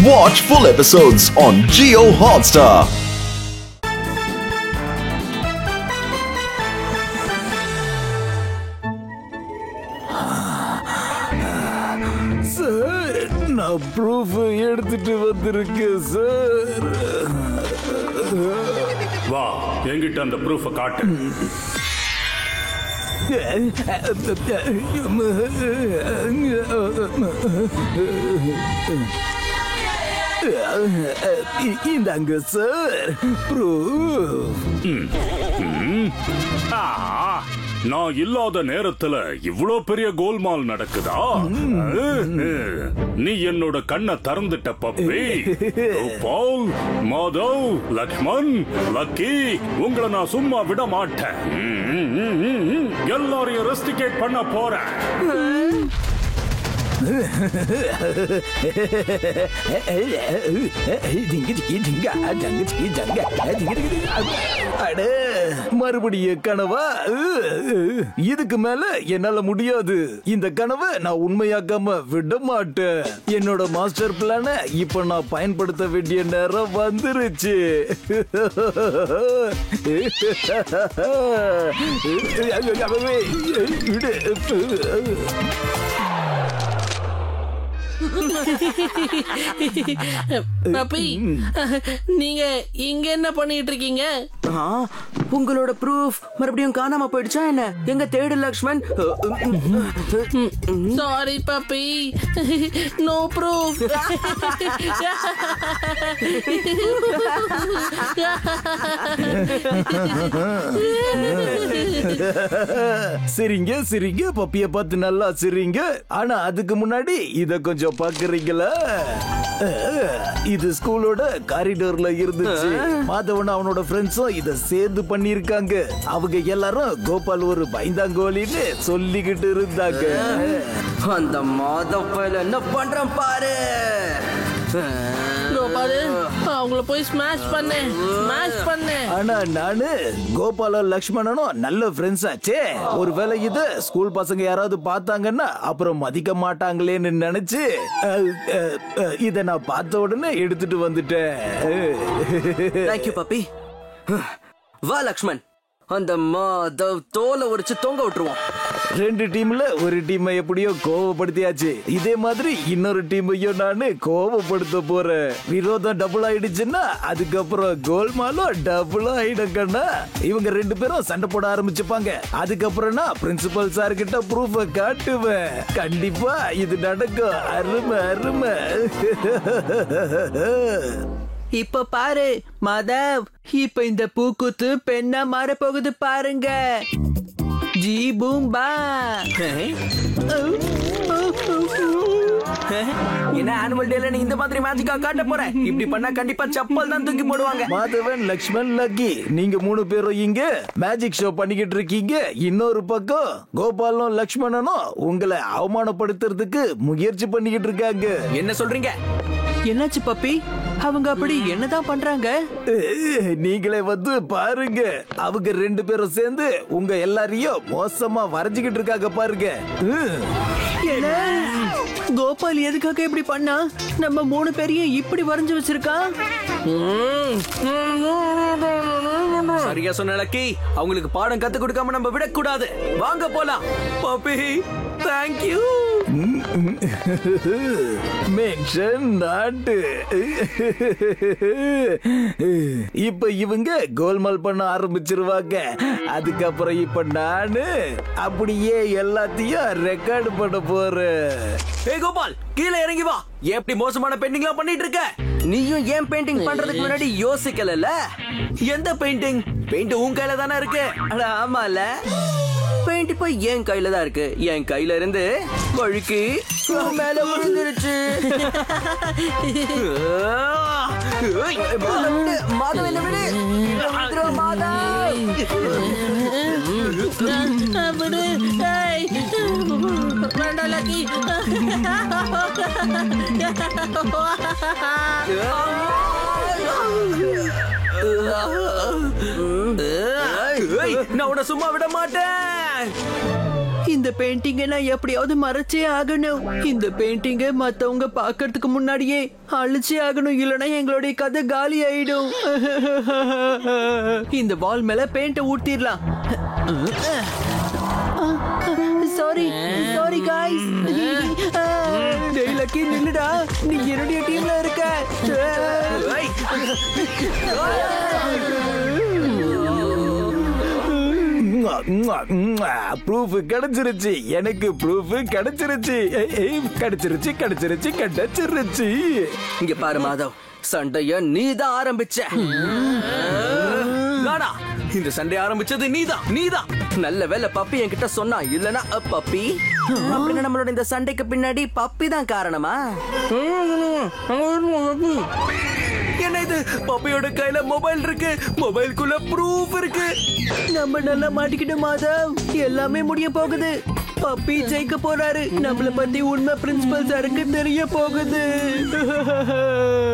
Watch full episodes on Jio Hotstar. Sir, நான் proof எடுத்துட்டு வந்திருக்கேன் சார். வா, என்கிட்ட அந்த ப்ரூஃப காட்டு. இந்தாங்க சார் ப்ரூஃப். நான் இல்லாத நேரத்துல இவ்ளோ பெரிய கோல்மால் நடக்குதா? நீ என்னோட கண்ணை திறந்துட்ட பப்பி. கோபால், மாதவ், லக்ஷ்மண், லக்கி, உங்களை நான் சும்மா விட மாட்டேன். எல்லாரையும் ரெஸ்டிகேட் பண்ண போறேன். மறுபடியும் கனவா? இதுக்கு மேல என்னால முடியாது. இந்த கனவை நான் உண்மையாக்காம விட மாட்டேன். என்னோட மாஸ்டர் பிளான இப்ப நான் பயன்படுத்த வேண்டிய நேரம் வந்துருச்சு. பப்பி, நீங்க இங்க என்ன பண்ணிட்டு இருக்கீங்க? உங்களோட ப்ரூஃப் மறுபடியும் காணாம போயிடுச்சா என்ன? எங்க தேடு Lakshman? Sorry puppy, no proof. சரிங்க சரிங்க, பப்பிய பார்த்து நல்லா சிரிங்க. ஆனா அதுக்கு முன்னாடி இத கொஞ்சம் பாக்குறீங்களா? இது ஸ்கூலோட காரிடோர்ல இருந்துச்சு. மாதவன் அவனோட ஃப்ரெண்ட்ஸும் இத சேர்ந்து பண்ணிருக்காங்க. அவங்க எல்லாரும் கோபால் ஒரு பைந்தாங்கோலின்னு சொல்லிக்கிட்டு இருந்தாங்க. அந்த மாதவ் என்ன பண்றான் பாரு. கோபால், அவங்கள போய் ஸ்மாஷ் பண்ணு. ஆனா நானு கோபாலும் லக்ஷ்மணனும் நல்ல ஃப்ரெண்ட்ஸ் ஆச்சே. ஒருவேளை இது ஸ்கூல் பசங்க யாராவது பார்த்தாங்கன்னா அப்புறம் மதிக்க மாட்டாங்களேன்னு நினைச்சு இத நான் பார்த்த உடனே எடுத்துட்டு வந்துட்டேன். Thank you puppy. வா லக்ஷ்மண், அந்த மாதவ் தோலை உரிச்சு தொங்க விட்டுருவோம். ரெண்டு டீம்ல ஒரு டீம் எப்படியோ கோவப்படுத்தியாச்சு. இதே மாதிரி இன்னொரு டீமையும் நானு கோவப்படுத்த போறேன். விரோதம் டபுள் ஆயிடுச்சுன்னா அதுக்கப்புறம் கோல்மாலும் டபுள் ஆயிடுங்கண்ணா. இவங்க ரெண்டு பேரும் சண்டை போட ஆரம்பிச்சுப்பாங்க. அதுக்கப்புறம் நான் பிரின்சிபல் சார் கிட்ட ப்ரூஃப காட்டுவேன். கண்டிப்பா இது நடக்கும். அருமை அருமை. இப்ப பாரு மாதவ், இப்ப இந்த பூக்குத்து பெண்ணா மாற போகுது பாருங்க. ஜி பூம்பா. என்ன ஆனுவல் டேல நீ இந்த மாதிரி மேஜிக்கா காட்ட போற? இப்படி பண்ணா கண்டிப்பா சப்பல் தான் தூக்கி போடுவாங்க. மாதவன், லக்ஷ்மண், லக்கி, நீங்க மூணு பேரும் இங்க மேஜிக் ஷோ பண்ணிக்கிட்டு இருக்கீங்க. இன்னொரு பக்கம் கோபாலும் லக்ஷ்மணனும் உங்களை அவமானப்படுத்துறதுக்கு முயற்சி பண்ணிக்கிட்டு இருக்காங்க. என்ன சொல்றீங்க? என்னாச்சு பப்பி? அவங்க அப்படி என்னதான் பண்றாங்க? நீங்களே வந்து பாருங்க. அவங்க ரெண்டு பேரும் சேர்ந்து உங்க எல்லாரையும் மோசமா வரைஞ்சுக்கிட்டு இருக்காங்க பாருங்க. கோபால் எதுக்காக இப்படி பண்ணா? நம்ம மூணு பேரையும் இப்படி வரைஞ்சு வச்சிருக்கான். சரியா சொன்ன லக்கி. அவங்களுக்கு பாடம் கத்து கொடுக்காம நம்ம விடக்கூடாது. வாங்க போலாம். Puppy, thank you. மென்ஷன் நாட்டு. இப்ப இவங்க கோல்மால் பண்ண ஆரம்பிச்சிருவாங்க. அதுக்கப்புறம் இப்ப நானு அப்படியே எல்லாத்தையும் ரெக்கார்ட் பண்ண போறேன். ஏய் கோபால், கீழே இறங்கி வா. எப்படி மோசமான பெயிண்டிங்லாம் பண்ணிட்டு இருக்க? நீயும் ஏன் பெயிண்டிங் பண்றதுக்கு முன்னாடி யோசிக்கல? எந்த பெயிண்டிங்? பெயிண்ட் உன் கையில தானே இருக்கு. அட ஆமால, பெயிண்ட் இப்ப என் கையில தான் இருக்கு. என் கையில இருந்து வழுக்கி மேல விழுந்துருச்சு. மாதவ் என்ன விடு. விடு. வேண்டாம் லக்கி. நான் உன்னை சும்மா விட மாட்டேன். இந்த பெயிண்டிங்கை நான் எப்படியாவது மறைச்சே ஆகணும். இந்த பெயிண்டிங்கை மத்தவங்க பாக்கிறதுக்கு முன்னாடியே அழிச்சே ஆகணும், இல்லைன்னா எங்களுடைய கதை காலி ஆயிடும். இந்த வால் மேல பெயிண்ட ஊத்திடலாம். Sorry guys. டேய் லக்கி நில்லுடா, நீ என்னுடைய டீம்ல இருக்க. ப்ரூஃப் கிடைச்சிருச்சு, எனக்கு ப்ரூஃப் கிடைச்சிருச்சு. கிடைச்சிருச்சு. இங்க பாரு மாதவ், சண்டைய நீதான் ஆரம்பிச்ச. நானா இந்த சண்டை ஆரம்பிச்சது நீதான். நல்ல வேலை பப்பி என்கிட்ட சொன்னா, இல்லனா பப்பி அப்படின்னா நம்மளோட இந்த சண்டைக்கு பின்னாடி பப்பி தான் காரணமா? என்ன இது, பப்பியோட கையில மொபைல் இருக்கு, மொபைலுக்குள்ள ப்ரூஃப் இருக்கு. நம்ம நல்லா மாட்டிக்கிட்டோம் மாதவ், எல்லாமே முடிய போகுது. பப்பி ஜெயிக்க போறாரு, நம்மள பத்தி உண்மை பிரின்சிபல் சாருக்கு தெரிய போகுது.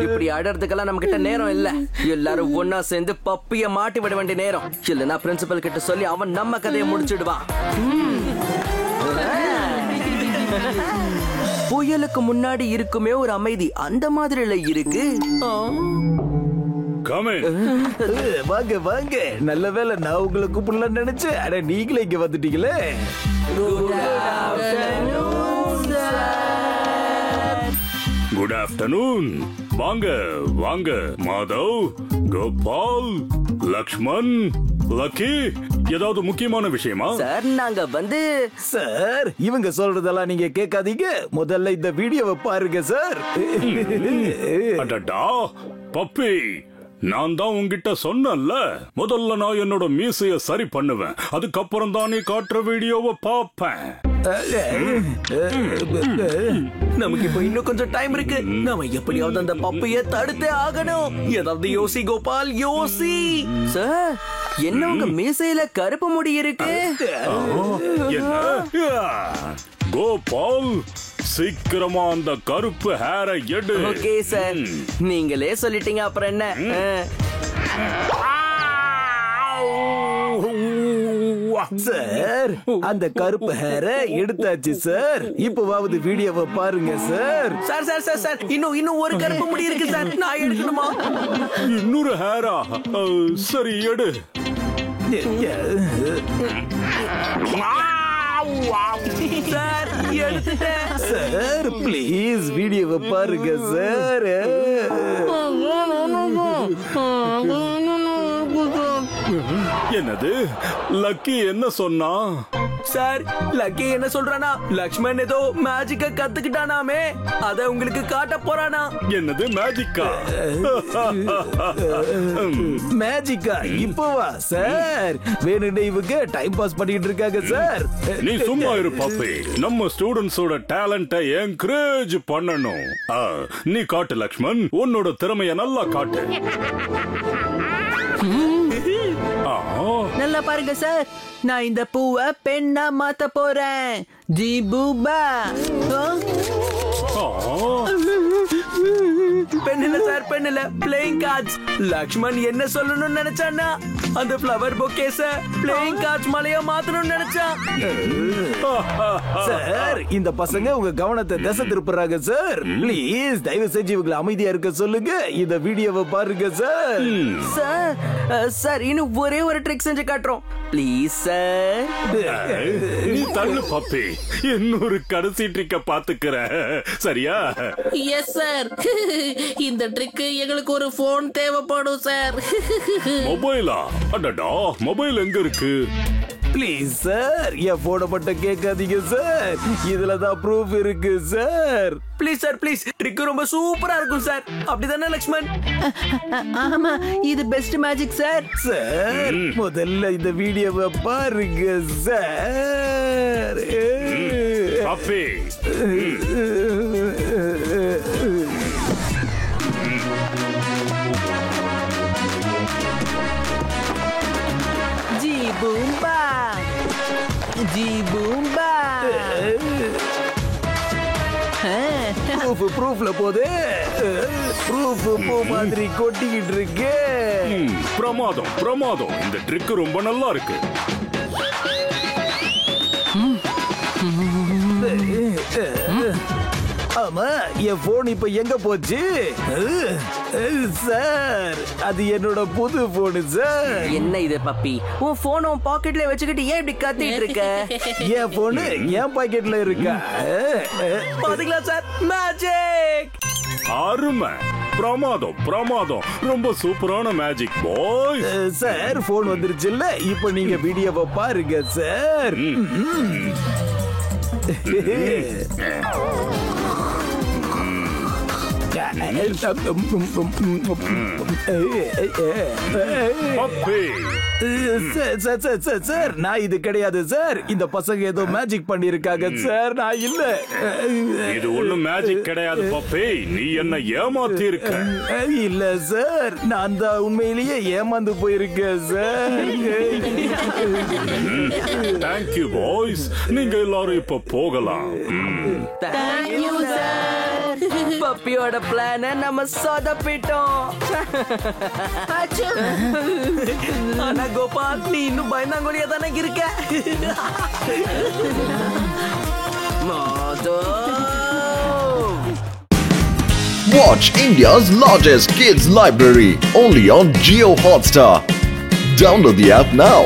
இப்படி ஆடுறதுக்கெல்லாம் நம்ம கிட்ட நேரம் இல்ல. எல்லாரும் ஒன்னா சேர்ந்து பப்பிய மாட்டி விட வேண்டிய நேரம். இல்லனா பிரின்சிபல் கிட்ட சொல்லி அவன் நம்ம கதையை முடிச்சிடுவான். புயலுக்கு முன்னாடி இருக்குமே ஒரு அமைதி, அந்த மாதிரில இருக்கு. வாங்க. நல்ல வேலை நான் உங்களை கூப்பிடலாம்னு நினைச்சேன். அட நீங்களே இங்க வந்துட்டீங்களே. Good afternoon. வாங்க மாதவ், கோபால், லக்ஷ்மண், லக்கி. ஏதாவது முக்கியமான விஷயமா? சார் நாங்க வந்து சார் இவங்க சொல்றதெல்லாம் நீங்க கேட்காதீங்க, முதல்ல இந்த வீடியோவை பாருங்க சார். அடடா பப்பி, நான் தான் உன்கிட்ட சொன்னல, முதல்ல நான் என்னோட மீசைய சரி பண்ணுவேன், அதுக்கப்புறம் தான் நீ காட்டுற வீடியோவை பாப்பேன். நமக்கு இப்ப இன்னும் கொஞ்சம் டைம் இருக்கு. நாம எப்படியாவது அந்த பப்பைய தடுத்தே ஆகணும். ஏதாவது யோசி கோபால், யோசி. சார் என்ன உங்க மீசையில கருப்பு முடி இருக்கு? கோபால் சீக்கிரமா அந்த கருப்பு ஹேரை எடு. ஓகே சார், நீங்களே சொல்லிட்டீங்க, அப்புறம் என்ன. சார் அந்த கருப்பு ஹேரை எடுத்தாச்சு சார். இப்பவாவது வீடியோவை பாருங்க சார். சார் இன்னும் ஒரு கருப்பு முடி இருக்கு சார், நான் எடுக்கணுமா? இன்னொரு ஹேரா? சரி எடு. சார் எடுத்துட்டேன். சார் ப்ளீஸ் வீடியோவை பாருங்க சார். என்னது லக்கி என்ன சொன்னா? சார் லக்கி என்ன சொல்றானா, லக்ஷ்மண் ஏதோ மேஜிக்க கத்துக்கிட்டானாமே, அத உங்களுக்கு காட்ட போறானா. என்னது மேஜிக்கா? மேஜிக்கா? இப்பவா சார்? வேணும்னே இவங்க டைம் பாஸ் பண்ணிட்டு இருக்காங்க சார். நீ சும்மா இரு பப்பி, நம்ம ஸ்டூடண்ட்ஸோட டேலண்ட்டை என்கரேஜ் பண்ணணும். நீ காட்டு லக்ஷ்மண், உன்னோட திறமைய நல்லா காட்டு. நல்லா பாருங்க சார், நான் இந்த பூவை பெண்ணா மாத்த போறேன். ஜி பூபா. பெண்ணில சார், பெண்ணில பிளேயிங் கார்ட்ஸ். லக்ஷ்மண் என்ன சொல்லணும்னு நினைச்சானா, அந்த ஃப்ளவர் பொக்கேஸ பிளேயிங் கார்ட்ஸ் மலையா மாத்தணும்னு நினைச்சான். சார் இந்த பசங்க உங்க கவனத்தை திசை திருப்புறாங்க சார். ப்ளீஸ் தயவு செஞ்சு இவங்களை அமைதியா இருக்க சொல்லுங்க. இந்த வீடியோவை பாருங்க சார். சார் இன்னும் ஒரே ஒரு ட்ரிக் செஞ்சு காட்டுறோம், ப்ளீஸ் சார். நீ தள்ளு பப்பி, இன்னொரு கடைசி ட்ரிக்க பாத்துக்கிற, சரியா? Yes sir. இந்த ட்ரிக் எங்களுக்கு ஒரு போன் தேவைப்படும் சார். மொபைலா? அடடா, மொபைல் எங்க இருக்கு? ப்ளீஸ் சார் என் போன மட்டும் கேட்காதீங்க சார், இதுலதான் ப்ரூஃப் இருக்கு sir. Please sir, please. Trick ரொம்ப சூப்பரா இருக்கும் சார், அப்படிதானே லக்ஷ்மண்? ஆமா, இது பெஸ்ட் மேஜிக் சார். சார் முதல்ல இந்த வீடியோவை பாருங்க சார். பப்பி ஜி பூம்பா, ஜி பூம்பா. ப்ரூஃப்ல போது ப்ரூஃப் பூ மாதிரி கொட்டிக்கிட்டு இருக்கு. பிரமாதம். இந்த ட்ரிக் ரொம்ப நல்லா இருக்கு. ஆமா, என் போன் இப்ப எங்க போச்சு? சார், அது என்னோட புது போனு சார். என்ன இது பப்பி, உன் போன் உன் பாக்கெட்ல வச்சுக்கிட்டு ஏன் இப்படி கத்திட்டு இருக்க? என் போனு என் பாக்கெட்ல இருக்கா? பாத்தீங்களா சார், மேஜிக். அருமை, பிரமாதம் பிரமாதம், ரொம்ப சூப்பரான மேஜிக் பாய். சார், போன் வந்துருச்சுல்ல, இப்ப நீங்க வீடியோவை பாருங்க சார். சார், நான் இது கிடையாது சார். இந்த பசங்க ஏதோ மேஜிக் பண்ணிருக்காங்க சார், நான் இல்ல. இது ஒண்ணும் மேஜிக் கிடையாது பப்பி, நீ என்ன ஏமாத்தி இருக்க. இல்ல சார், நான் தான் உண்மையிலேயே ஏமாந்து போயிருக்கேன் சார். தேங்க்யூ பாய்ஸ், நீங்க எல்லாரும் இப்ப போகலாம். Thank you sir. பப்பியோட பிளான நம்ம சொதப்பிட்டோம். ஆனா கோபால், நீ இன்னும் பயந்தாங்கோலியா தானே இருக்க. Watch India's largest kids library only on Jio Hotstar. Download the app now.